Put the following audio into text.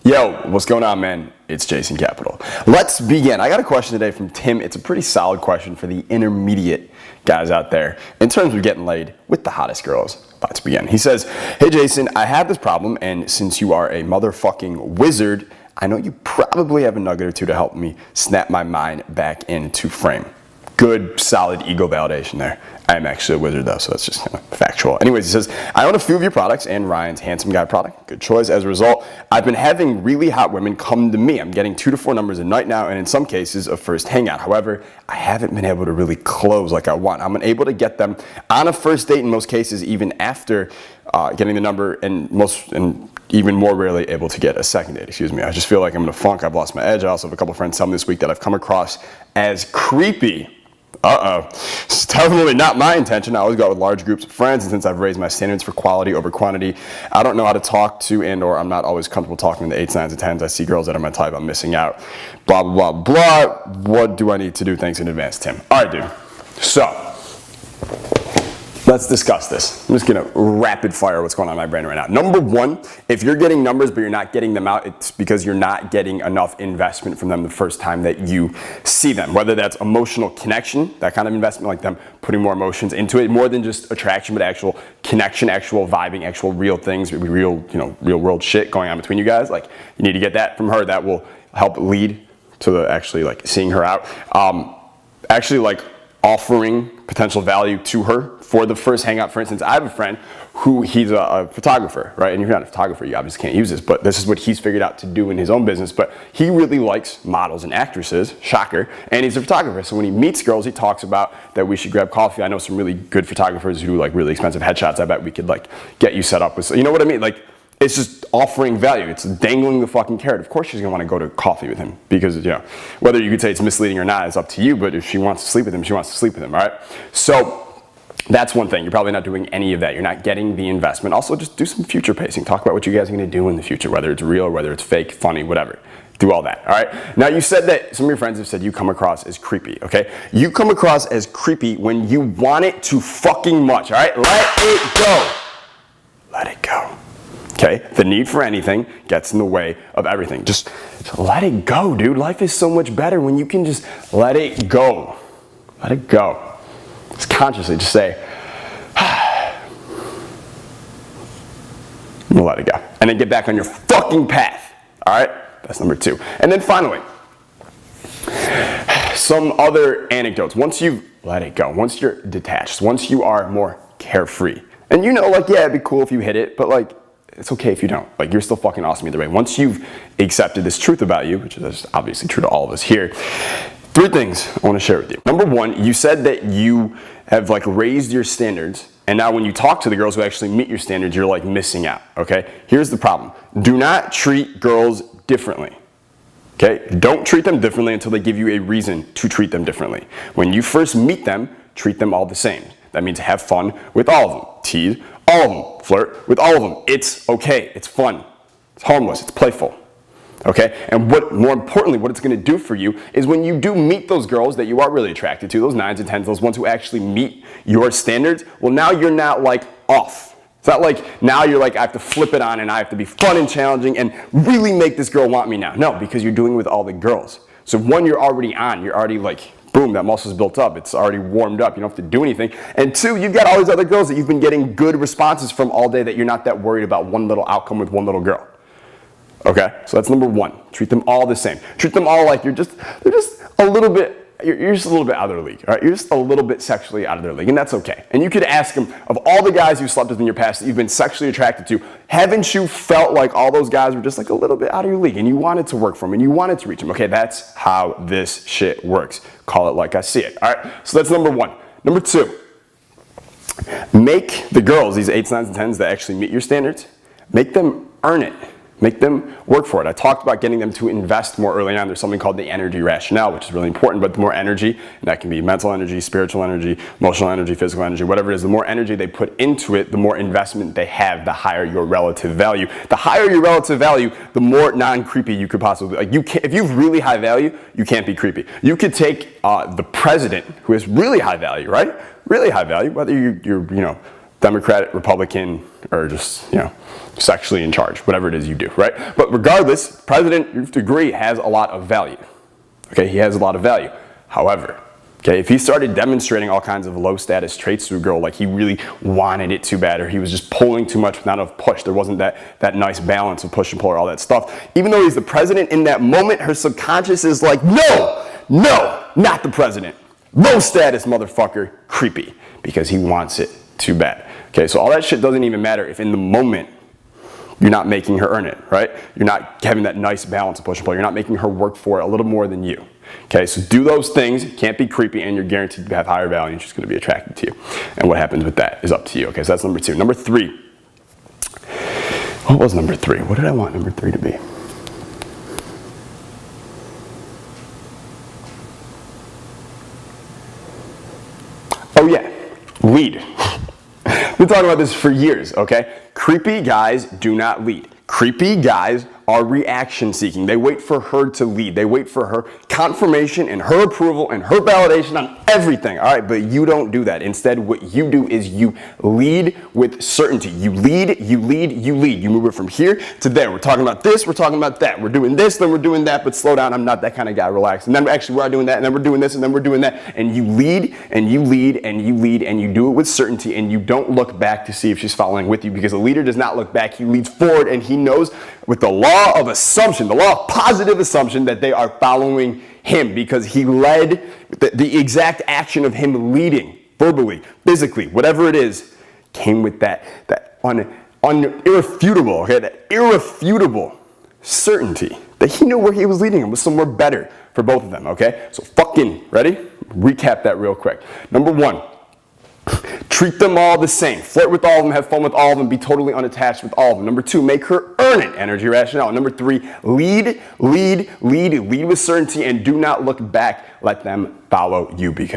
Yo, what's going on, man? It's Jason Capital. Let's begin. I got a question today from Tim. It's a pretty solid question for the intermediate guys out there in terms of getting laid with the hottest girls. Let's begin. He says, hey Jason, I have this problem, and since you are a motherfucking wizard, I know you probably have a nugget or two to help me snap my mind back into frame. Good, solid ego validation there. I am actually a wizard though, so that's just kind of factual. Anyways, he says, I own a few of your products and Ryan's Handsome Guy product. Good choice. As a result, I've been having really hot women come to me. I'm getting 2 to 4 numbers a night now, and in some cases, a first hangout. However, I haven't been able to really close like I want. I'm unable to get them on a first date in most cases, even after getting the number, and even more rarely able to get a second date. Excuse me. I just feel like I'm in a funk. I've lost my edge. I also have a couple friends tell me this week that I've come across as creepy. It's definitely not my intention. I always go out with large groups of friends, and since I've raised my standards for quality over quantity, I don't know how to talk to or I'm not always comfortable talking to the 8s, 9s, and 10s. I see girls that are my type, I'm missing out. Blah, blah, blah, blah. What do I need to do? Thanks in advance, Tim. All right, dude. So, let's discuss this. I'm just gonna rapid fire what's going on in my brain right now. Number one, if you're getting numbers but you're not getting them out, it's because you're not getting enough investment from them the first time that you see them. Whether that's emotional connection, that kind of investment, like them putting more emotions into it, more than just attraction, but actual connection, actual vibing, actual real things, real world shit going on between you guys. Like, you need to get that from her. That will help lead to actually like seeing her out. Actually like offering potential value to her for the first hangout. For instance, I have a friend who he's a photographer, right? And if you're not a photographer, you obviously can't use this, but this is what he's figured out to do in his own business. But he really likes models and actresses, shocker, and he's a photographer. So when he meets girls, he talks about that we should grab coffee. I know some really good photographers who do like really expensive headshots. I bet we could like get you set up with, you know what I mean? Like, it's just offering value. It's dangling the fucking carrot. Of course she's gonna wanna go to coffee with him because, you know, whether you could say it's misleading or not, it's up to you, but if she wants to sleep with him, she wants to sleep with him, all right? So that's one thing. You're probably not doing any of that. You're not getting the investment. Also, just do some future pacing. Talk about what you guys are gonna do in the future, whether it's real, whether it's fake, funny, whatever. Do all that, all right? Now, you said that some of your friends have said you come across as creepy, okay? You come across as creepy when you want it too fucking much, all right? Let it go. Let it go. Okay, the need for anything gets in the way of everything. Just let it go, dude. Life is so much better when you can just let it go. Let it go. Just consciously just say, I'm gonna let it go. And then get back on your fucking path. All right, that's number 2. And then finally, some other anecdotes. Once you've let it go, once you're detached, once you are more carefree, and you know, like, yeah, it'd be cool if you hit it, but like, it's okay if you don't. Like, you're still fucking awesome either way. Once you've accepted this truth about you, which is obviously true to all of us here, 3 things I want to share with you. Number 1, you said that you have like raised your standards, and now when you talk to the girls who actually meet your standards, you're like missing out, okay? Here's the problem. Do not treat girls differently. Okay? Don't treat them differently until they give you a reason to treat them differently. When you first meet them, treat them all the same. That means have fun with all of them. Tease all of them. Flirt with all of them. It's okay. It's fun. It's harmless. It's playful. Okay? And more importantly, what it's going to do for you is when you do meet those girls that you are really attracted to, those 9s and 10s, those ones who actually meet your standards, well, now you're not like off. It's not like now you're like, I have to flip it on and I have to be fun and challenging and really make this girl want me now. No, because you're doing it with all the girls. So 1, you're already on. You're already like, boom, that muscle's built up. It's already warmed up. You don't have to do anything. And 2, you've got all these other girls that you've been getting good responses from all day that you're not that worried about one little outcome with one little girl. Okay? So that's number 1. Treat them all the same. Treat them all like they're just a little bit, you're just a little bit out of their league, all right? You're just a little bit sexually out of their league, and that's okay. And you could ask them, of all the guys you slept with in your past that you've been sexually attracted to, haven't you felt like all those guys were just like a little bit out of your league and you wanted to work for them and you wanted to reach them? Okay, that's how this shit works. Call it like I see it, all right? So that's number 1. Number 2, make the girls, these 8s, 9s, and 10s that actually meet your standards, make them earn it. Make them work for it. I talked about getting them to invest more early on. There's something called the energy rationale, which is really important, but the more energy, and that can be mental energy, spiritual energy, emotional energy, physical energy, whatever it is, the more energy they put into it, the more investment they have, the higher your relative value. The higher your relative value, the more non-creepy you could possibly be. Like, you can't, if you have really high value, you can't be creepy. You could take the president, who has really high value, right? Really high value, whether you're Democrat, Republican, or just, sexually in charge, whatever it is you do, right? But regardless, president, you have to agree, has a lot of value. Okay, he has a lot of value. However, okay, if he started demonstrating all kinds of low status traits to a girl, like he really wanted it too bad, or he was just pulling too much with not enough push, there wasn't that nice balance of push and pull or all that stuff. Even though he's the president in that moment, her subconscious is like, no, not the president. Low status motherfucker, creepy, because he wants it too bad. Okay, so all that shit doesn't even matter if in the moment you're not making her earn it, right? You're not having that nice balance of push and pull. You're not making her work for it a little more than you. Okay, so do those things, can't be creepy, and you're guaranteed to have higher value and she's gonna be attracted to you. And what happens with that is up to you. Okay, so that's number 2. Number 3. What was number 3? What did I want number 3 to be? Oh yeah, lead. We've been talking about this for years, okay? Creepy guys do not lead. Creepy guys are reaction seeking. They wait for her to lead. They wait for her confirmation and her approval and her validation on everything. All right, but you don't do that. Instead, what you do is you lead with certainty. You lead, you lead, you lead. You move it from here to there. We're talking about this, we're talking about that. We're doing this, then we're doing that, but slow down. I'm not that kind of guy. Relax. And then actually we're doing that, and then we're doing this, and then we're doing that. And you lead, and you lead, and you lead, and you do it with certainty, and you don't look back to see if she's following with you, because a leader does not look back. He leads forward, and he knows with the law of assumption, the law of positive assumption, that they are following him, because he led the exact action of him leading, verbally, physically, whatever it is, came with that irrefutable, okay, that irrefutable certainty that he knew where he was leading him was somewhere better for both of them, okay? So fucking, ready? Recap that real quick. Number 1, treat them all the same. Flirt with all of them, have fun with all of them, be totally unattached with all of them. Number 2, make her earn it, energy rationale. Number 3, lead with certainty and do not look back. Let them follow you, because